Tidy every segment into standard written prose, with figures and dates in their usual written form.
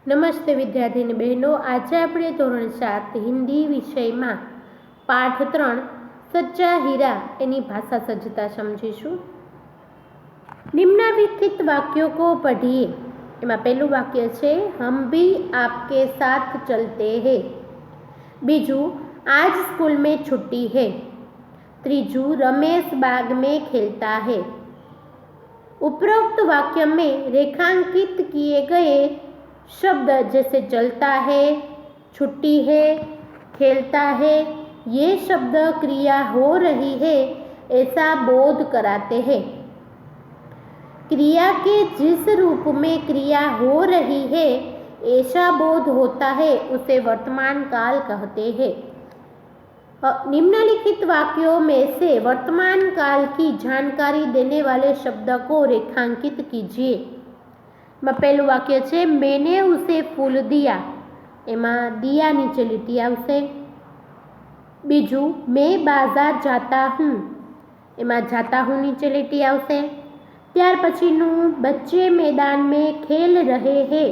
નમસ્તે વિદ્યાર્થીની બહેનો, આજે આપણે ધોરણ 7 હિન્દી વિષયમાં પાઠ 3 સચ્ચા હીરા એની ભાષા સજ્જતા સમજીશું। નિમ્નલિખિત વાક્યોं को पढ़िए। એમાં પહેલું વાક્ય છે हम भी आपके साथ चलते हैं। બીજું आज स्कूल में छुट्टी है। ત્રીજું रमेश बाग में खेलता है। उपरोक्त वाक्य में रेखांकित किए गए शब्द जैसे चलता है, छुट्टी है, खेलता है, ये शब्द क्रिया हो रही है ऐसा बोध कराते हैं। क्रिया के जिस रूप में क्रिया हो रही है ऐसा बोध होता है उसे वर्तमान काल कहते हैं। निम्नलिखित वाक्यों में से वर्तमान काल की जानकारी देने वाले शब्द को रेखांकित कीजिए। पहलू वाक्य है मैंने उसे फूल दिया, एमां दिया नीचे લીટી આવશે। बीजू मैं बाजार जाता हूँ, एमां जाता हूँ नीचे લીટી આવશે। ત્યાર પછીનું बच्चे मैदान में खेल रहे हैं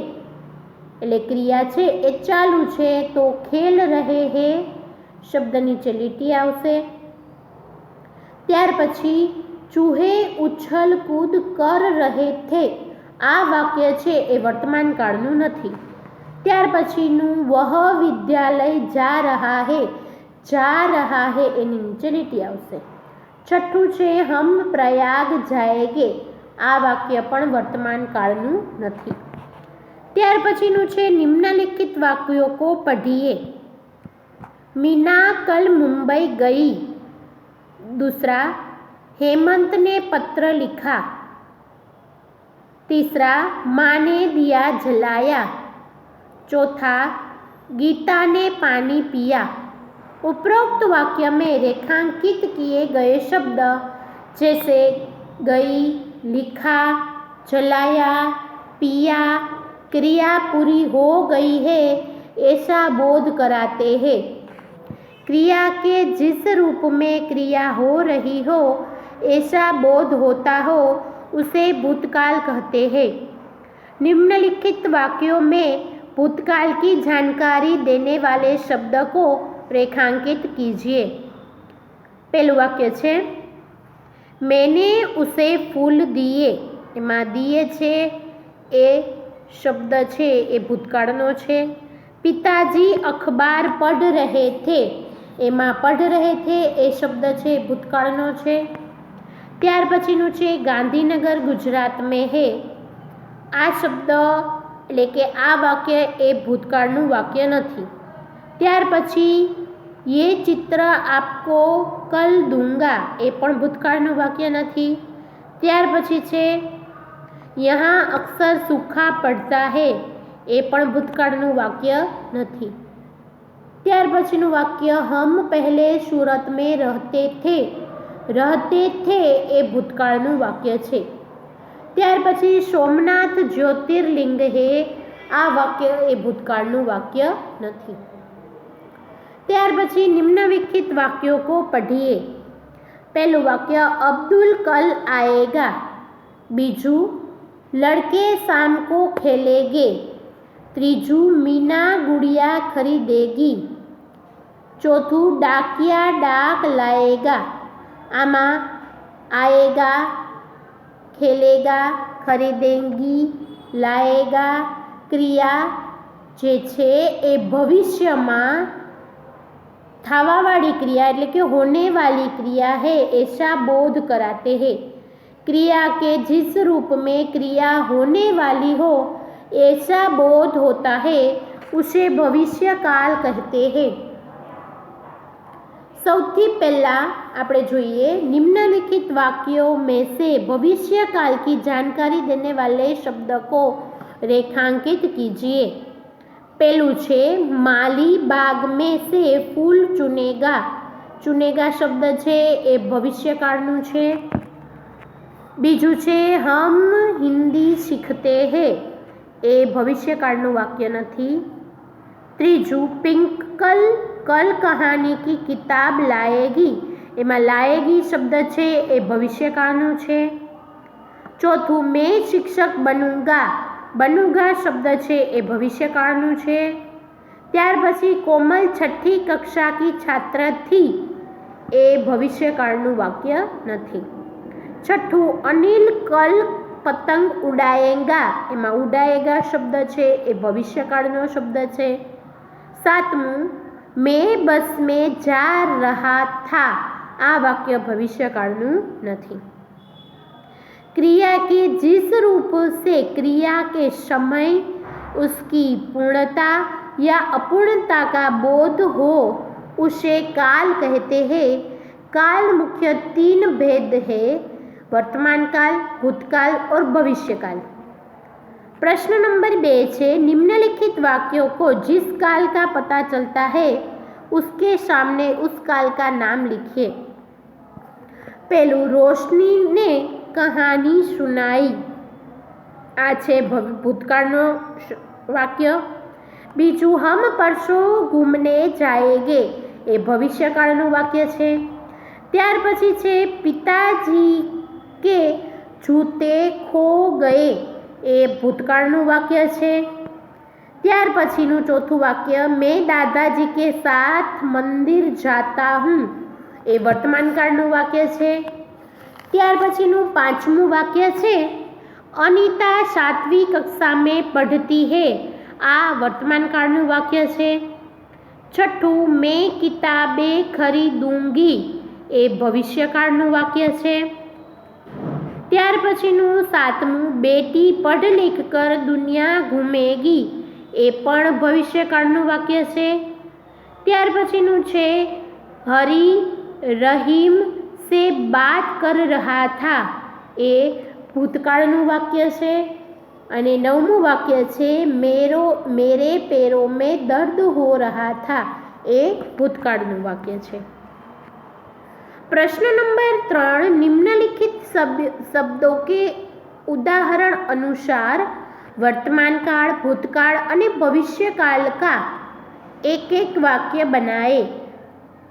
એટલે ક્રિયા છે એ ચાલુ છે તો ખેલ રહે હે શબ્દ નીચે લીટી આવશે। ત્યાર પછી ચૂહે ઉછલ કૂદ કર રહે થે આ વાક્ય છે એ વર્તમાન કાળનું નથી। ત્યાર પછીનું વહ વિદ્યાલય जा रहा है એની નીચે લીટી આવશે। છઠ્ઠું છે हम प्रयाग जाएंगे આ વાક્ય પણ વર્તમાન કાળનું નથી। ત્યાર પછીનું છે निम्नलिखित वाक्यों को पढ़िए। मीना कल मुंबई गई। दूसरा हेमंत ने पत्र लिखा। तीसरा माँ ने दिया जलाया। चौथा गीता ने पानी पिया। उपरोक्त वाक्य में रेखांकित किए गए शब्द जैसे गई, लिखा, जलाया, पिया क्रिया पूरी हो गई है ऐसा बोध कराते हैं। क्रिया के जिस रूप में क्रिया हो रही हो ऐसा बोध होता हो उसे भूतकाल कहते हैं। निम्नलिखित वाक्यों में भूतकाल की जानकारी देने वाले शब्द को रेखांकित कीजिए। पहलू वाक्य है मैंने उसे फूल दिए, एमां दिए छे ए शब्द छे ए भूतकाळनो छे। पिताजी अखबार पढ़ रहे थे, एमां पढ़ रहे थे ए शब्द छे भूतकाळनो छे। ત્યાર પછીનું છે ગાંધીનગર ગુજરાત में है આ શબ્દ એટલે કે આ વાક્ય એ ભૂતકાળનું વાક્ય નથી। ત્યાર પછી ये चित्र आपको कल दूंगा એ પણ ભૂતકાળનું વાક્ય નથી। ત્યાર પછી છે यहाँ अक्सर सूखा पड़ता है એ પણ ભૂતકાળનું વાક્ય નથી। ત્યાર પછીનું વાક્ય हम पहले सूरत में रहते थे એ ભૂતકાળનું વાક્ય છે। ત્યાર પછી સોમનાથ જ્યોતિર્લિંગ હે આ વાક્ય એ ભૂતકાળનું વાક્ય નથી। ત્યાર પછી निम्नलिखित वाक्यों को पढ़िए। पहलू वाक्य अब्दुल कल आएगा। बीजू लड़के शाम को खेलेंगे। त्रीजू मीना गुड़िया खरीदेगी। चौथू डाकिया डाक लाएगा। आमा आएगा, खेलेगा, खरीदेगी, लाएगा क्रिया जे छे ए भविष्यमां थावावाड़ी क्रिया એટલે કે होने वाली क्रिया है ऐसा बोध कराते हैं। क्रिया के जिस रूप में क्रिया होने वाली हो ऐसा बोध होता है उसे भविष्य काल कहते हैं। સૌથી પહેલા આપણે જોઈએ निम्नलिखित वाक्यों में से भविष्य काल की जानकारी देने वाले शब्द को रेखांकित कीजिए। पहलू छे माली बाग में से फूल चुनेगा। चुनेगा शब्द छे ए भविष्यकाळનું છે। बीजू छे हम हिंदी सीखते हैं ए भविष्यकाळનું वाक्य નથી। ત્રીજું पिंकल कल कहानी की किताब लाएगी, एमां लाएगी शब्द छे ए भविष्यकाळનું છે। चौथुं मैं शिक्षक बनूंगा बनूंगा शब्द है ए भविष्यकाळનું છે। ત્યાર પછી કોમલ છઠ્ઠી કક્ષા કી છાત્ર थी ए भविष्यकाळનું વાક્ય નથી। છઠ્ઠું अनिल कल पतंग उड़ाएगा एमां उड़ाएगा शब्द है ए भविष्यकाळનો शब्द है। सातमું मैं बस में जा रहा था आ वाक्य भविष्यकाळનું નથી। क्रिया के जिस रूप से क्रिया के समय उसकी पूर्णता या अपूर्णता का बोध हो उसे काल कहते हैं। काल मुख्य 3 भेद है, वर्तमान काल, भूतकाल और भविष्यकाल। प्रश्न नंबर 2 है, निम्नलिखित वाक्यों को जिस काल का पता चलता है उसके सामने उस काल का नाम लिखिए। पहलू, रोशनी ने कहानी सुनाई आ छे भूतकाळનો वाक्य। बीजू, हम परसों घूमने जाएंगे ए भविष्यकाळનું वाक्य है। त्यार पछी छे पिताजी के जूते खो गए ए भूतकाळનું वाक्य है। त्यार पछीનું चौथું वाक्य, मैं दादाजी के साथ मंदिर जाता हूँ ए वर्तमान काळનું वाक्य है। त्यार पछीનું 5મું वाक्य है, अनीता 7वीं कक्षा में पढ़ती है आ वर्तमान काळનું वाक्य है। छठ्ठું, मैं किताबें खरीदूंगी ए भविष्यकाळનું वाक्य है। त्यार पछीનું 7મું, बेटी पढ़ लिख कर दुनिया घूमेगी ए पण भविष्यकाळનું वाक्य है। त्यार पछीનું छे, हरी रहीम से बात कर रहा था ए भूतकाळનું वाक्य है। અને 9મું वाक्य है, मेरे पैरों में दर्द हो रहा था ए भूतकाळનું वाक्य है। प्रश्न नंबर 3, निम्नलिखित शब्दों के उदाहरण अनुसार वर्तमान काल, भूतकाल और भविष्यकाल का एक एक वाक्य बनाए।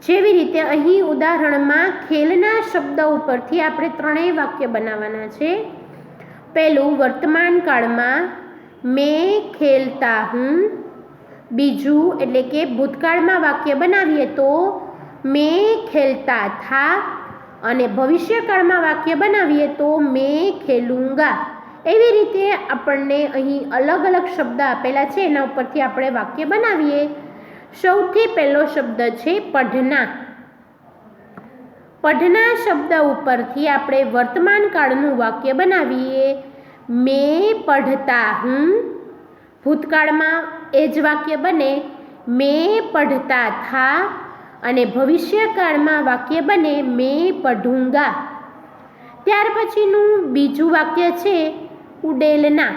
जेवी रीते अहीं उदाहरणमां खेलना शब्द उपरथी आपणे 3 वाक्य बनाववाना छे। पहलू, वर्तमान काळमां मैं खेलता हूँ। बीजू एटले के भूतकाळमां वाक्य बनावीए तो मैं खेलता था अने भविष्यकाळमां वाक्य बनावीए तो मैं खेलूंगा। एवी रीते आपणे अहीं अलग अलग शब्द आपेला छे एना उपरथी आपणे वाक्य बनावीए। सौथी पहेलो शब्द छे पढ़ना। पढ़ना शब्द उपरथी आपणे वर्तमान काळનું वाक्य बनावीए, मैं पढ़ता हूँ। भूतकाळमां ए ज वाक्य बने, मैं पढ़ता था अने भविष्यकाळमां वाक्य बने, मैं पढ़ूंगा। त्यार पछीनुं बीजुं वाक्य छे उडेलना।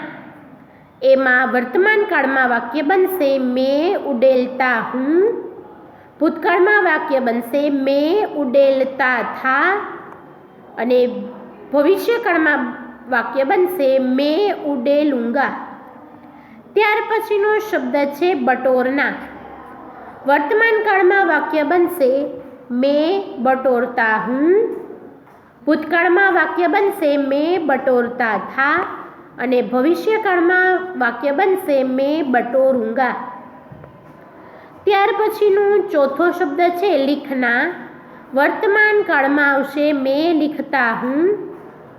एमां वर्तमान काळमां वाक्य बनशे, मैं उडेलता हूँ। भूतकाळमां वाक्य बनशे, मैं उडेलता था अने भविष्यकाळमां वाक्य बनशे, मैं उडेलूंगा। त्यार पछीनो शब्द छे बटोरना। वर्तमान काळमां वाक्य बनशे, मैं बटोरता हूँ। भूतकाळमां वाक्य बनशे, मैं बटोरता था अने भविष्यकाळमां वाक्य बनशे, मैं बटोरूंगा। त्यार पछीनो चौथो शब्द छे लिखना। वर्तमान काळमां आवशे, मैं लिखता हूँ।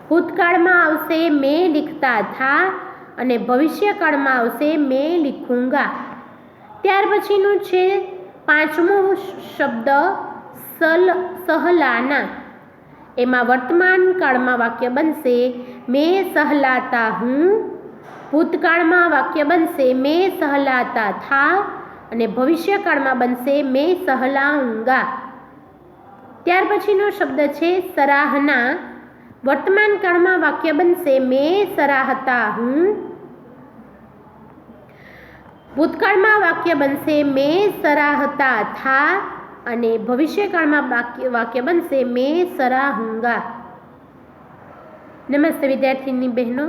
भूतकाळमां आवशे, मैं लिखता था अने भविष्यकाळमां आवशे, मैं लिखूंगा। त्यार पछीनो छे 5मो शब्द सहलाना। एमां वर्तमान काळमां वाक्य बनशे, मैं सहलाता हूँ। भूतकाळमां वाक्य बनशे, मैं सहलाता था अने भविष्यकाळमां बनशे, मैं सहलाऊंगा। त्यार पछीनो शब्द छे सराहना। वर्तमान काळमां वाक्य बनशे, मैं सराहता हूँ। भूतकाळमां वाक्य बनशे, मैं सराहता था अने भविष्यकाळमां वाक्य बनशे, मैं सराहूंगा। नमस्ते विद्यार्थिनी बहनों।